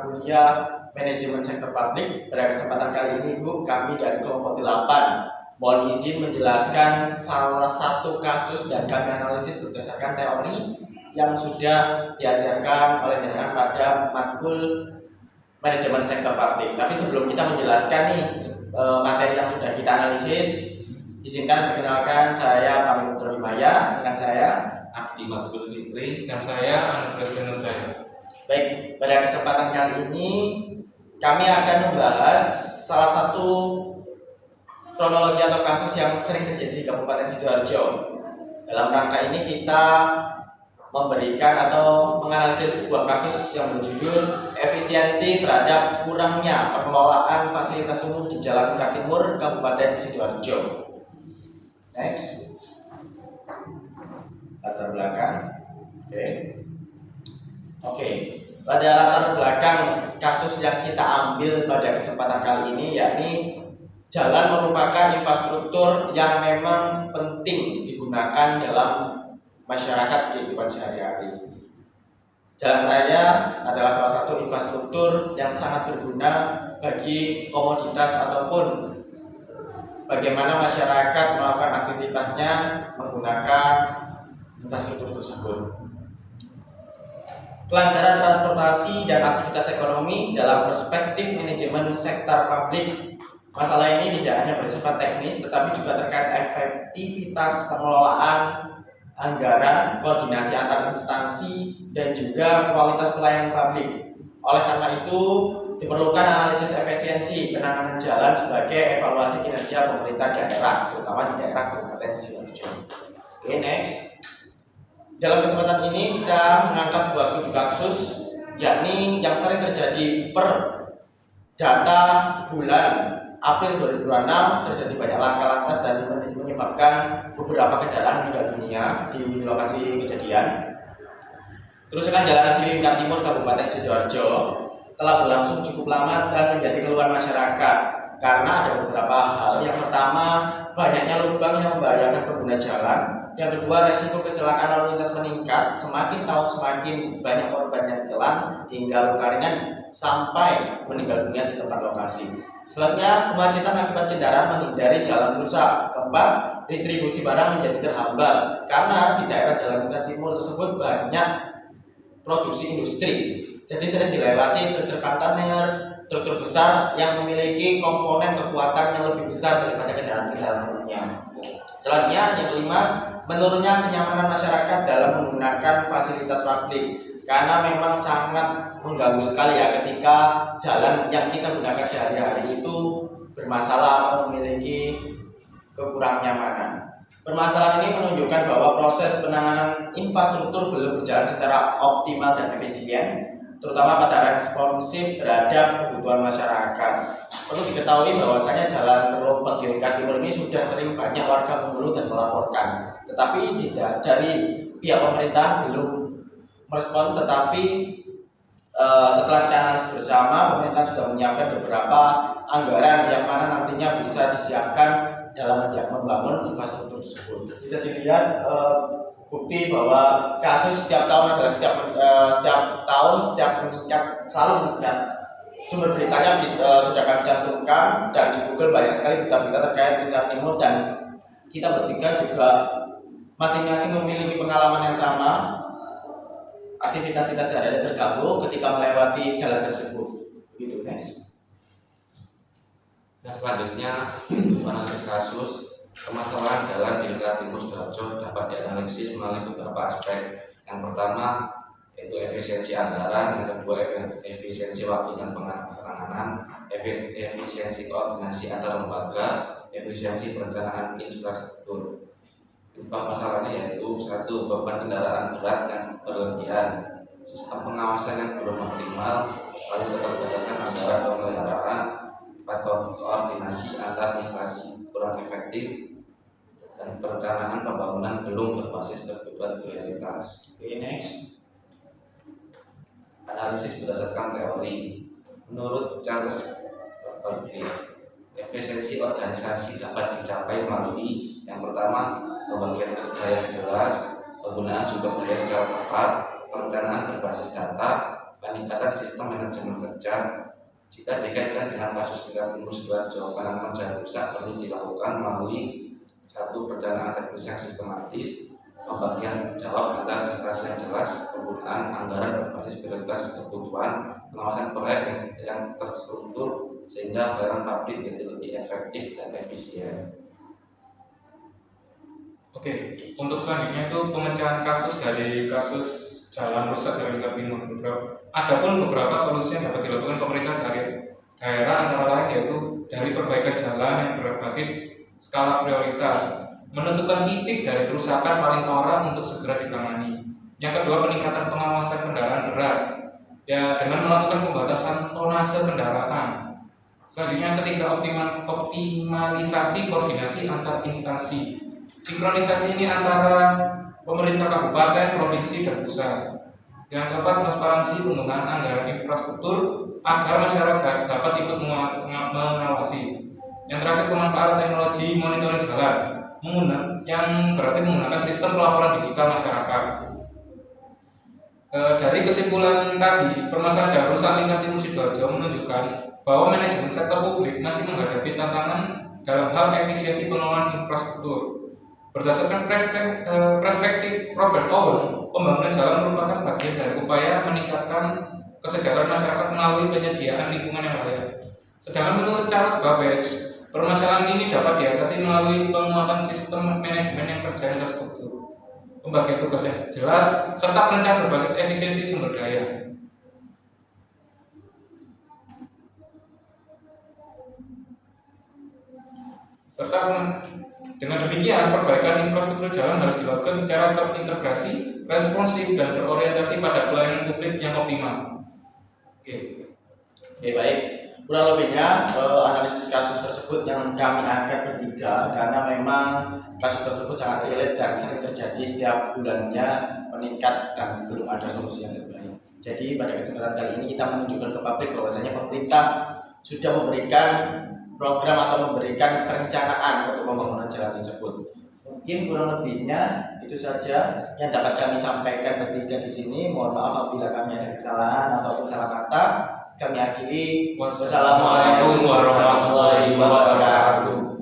kuliah Manajemen Sektor Publik. Pada kesempatan kali ini, Bu, kami dari kelompok 8 mohon izin menjelaskan salah satu kasus dan kami analisis berdasarkan teori yang sudah diajarkan oleh jenengan pada matkul Manajemen Sektor Publik. Tapi sebelum kita menjelaskan nih materi yang sudah kita analisis, izinkan perkenalkan saya Pamit Putra Bimaya, dengan saya Abdi Makbul Fikri, dan saya Andreas Benurjaya. Baik, pada kesempatan kali ini kami akan membahas salah satu kronologi atau kasus yang sering terjadi di Kabupaten Sidoarjo. Dalam rangka ini kita memberikan atau menganalisis sebuah kasus yang berjudul efisiensi terhadap kurangnya pengelolaan fasilitas umum di Jalan Lingkar Timur, Kabupaten Sidoarjo. Next, latar belakang. Oke. Pada latar belakang kasus yang kita ambil pada kesempatan kali ini, yakni jalan merupakan infrastruktur yang memang penting digunakan dalam masyarakat kehidupan sehari-hari. Jalan raya adalah salah satu infrastruktur yang sangat berguna bagi komoditas ataupun bagaimana masyarakat melakukan aktivitasnya menggunakan infrastruktur tersebut. Kelancaran transportasi dan aktivitas ekonomi dalam perspektif manajemen sektor publik. Masalah ini tidak hanya bersifat teknis tetapi juga terkait efektivitas pengelolaan anggaran, koordinasi antar instansi, dan juga kualitas pelayanan publik. Oleh karena itu, diperlukan analisis efisiensi penanganan jalan sebagai evaluasi kinerja pemerintah daerah, terutama di daerah Kabupaten Sidoarjo. Oke, next. Dalam kesempatan ini kita mengangkat sebuah studi kasus, yakni yang sering terjadi per data bulan April 2026 terjadi banyak laka lantas dan menyebabkan beberapa kendaraan meninggal dunia di lokasi kejadian. Kerusakan jalan di Lingkar Timur Kabupaten Sidoarjo telah berlangsung cukup lama dan menjadi keluhan masyarakat karena ada beberapa hal. Yang pertama, banyaknya lubang yang membahayakan pengguna jalan. Yang kedua, resiko kecelakaan lalu lintas meningkat. Semakin tahun semakin banyak korban yang ditelan hingga luka ringan sampai meninggal dunia di tempat lokasi. Selanjutnya, kemacetan akibat kendaraan menghindari jalan rusak. Keempat, distribusi barang menjadi terhambat karena di daerah Jalan Lingkar Timur tersebut banyak produksi industri. Jadi sering dilewati truk kontainer, truk besar yang memiliki komponen kekuatan yang lebih besar daripada kendaraan-kendaraan umumnya. Selanjutnya, yang kelima, menurunnya kenyamanan masyarakat dalam menggunakan fasilitas publik karena memang sangat mengganggu sekali ya ketika jalan yang kita gunakan sehari-hari itu bermasalah atau memiliki kekurang nyamanan. Permasalahan ini menunjukkan bahwa proses penanganan infrastruktur belum berjalan secara optimal dan efisien, terutama pada responsif terhadap kebutuhan masyarakat. Perlu diketahui bahwasanya jalan Lingkar di Lingkar Timur ini sudah sering banyak warga mengeluh dan melaporkan, tetapi tidak dari pihak pemerintah belum merespon. Tetapi setelah kita analisis bersama, pemerintah sudah menyiapkan beberapa anggaran yang mana nantinya bisa disiapkan dalam membangun infrastruktur tersebut. Bisa dilihat bukti bahwa kasus setiap tahun adalah setiap meningkat, selalu meningkat. Sumber beritanya sudah kami cantumkan dan di Google banyak sekali berita-berita terkait Lingkar Timur, dan kita bertiga juga masing-masing memiliki pengalaman yang sama. Aktivitas kita sehari-hari terganggu ketika melewati jalan tersebut. Begitu, next. Nah, selanjutnya analisis kasus permasalahan jalan di Lingkar Timur Sidoarjo dapat dianalisis melalui beberapa aspek. Yang pertama yaitu efisiensi anggaran, yang kedua efisiensi waktu dan penanganan, efisiensi koordinasi antar lembaga, efisiensi perencanaan infrastruktur. Penyebab masalahnya yaitu 1. Beban kendaraan berat yang berlebihan, sistem pengawasan yang belum optimal, lalu keterbatasan anggaran pemeliharaan, 4. Koordinasi antar instansi kurang efektif, dan perencanaan pembangunan belum berbasis kebutuhan prioritas. Next. Analisis berdasarkan teori. Menurut Charles Berkeley, efisiensi organisasi dapat dicapai melalui yang pertama, pembagian kerja yang jelas, penggunaan sumber daya secara tepat, perencanaan berbasis data, peningkatan sistem manajemen kerja. Jika dikaitkan dengan kasus Lingkar Timur Sidoarjo, penanganan jalan rusak perlu dilakukan melalui satu perencanaan teknis yang sistematis, pembagian jawab antar instansi yang jelas, penggunaan anggaran berbasis prioritas kebutuhan, pengawasan proyek yang terstruktur sehingga pelayanan publik menjadi lebih efektif dan efisien. Oke, untuk selanjutnya itu pemecahan kasus dari kasus jalan rusak dari Lingkar Timur. Adapun beberapa solusi yang dapat dilakukan pemerintah dari daerah antara lain yaitu dari perbaikan jalan yang berbasis skala prioritas, menentukan titik dari kerusakan paling parah untuk segera ditangani. Yang kedua, peningkatan pengawasan kendaraan berat, ya dengan melakukan pembatasan tonase kendaraan. Selanjutnya, ketiga, optimalisasi koordinasi antar instansi. Sinkronisasi ini antara pemerintah kabupaten, provinsi, dan pusat. Yang keempat, transparansi penggunaan anggaran infrastruktur agar masyarakat dapat ikut mengawasi. Yang terakhir, pemanfaatan teknologi monitoring jalan, yang berarti menggunakan sistem pelaporan digital masyarakat. Dari kesimpulan tadi, permasalahan jalan rusak Lingkar Timur Sidoarjo menunjukkan bahwa manajemen sektor publik masih menghadapi tantangan dalam hal efisiensi pengelolaan infrastruktur. Berdasarkan perspektif Robert Owen, pembangunan jalan merupakan bagian dari upaya meningkatkan kesejahteraan masyarakat melalui penyediaan lingkungan yang layak. Sedangkan menurut Charles Babbage, permasalahan ini dapat diatasi melalui penguatan sistem manajemen yang kerja yang terstruktur, pembagian tugas yang jelas, serta perencanaan berbasis efisiensi sumber daya. Serta dengan demikian, perbaikan infrastruktur jalan harus dilakukan secara terintegrasi, responsif, dan berorientasi pada pelayanan publik yang optimal. Oke, baik. Kurang lebihnya analisis kasus tersebut yang kami angkat bertiga karena memang kasus tersebut sangat relate dan sering terjadi setiap bulannya, meningkat dan belum ada solusi yang terbaik. Jadi pada kesempatan kali ini kita menunjukkan ke publik bahwasanya pemerintah sudah memberikan program atau memberikan perencanaan untuk pembangunan jalan tersebut. Mungkin kurang lebihnya itu saja yang dapat kami sampaikan bertiga di sini. Mohon maaf apabila kami ada kesalahan ataupun salah kata. Kami akhiri. Wassalamualaikum warahmatullahi wabarakatuh.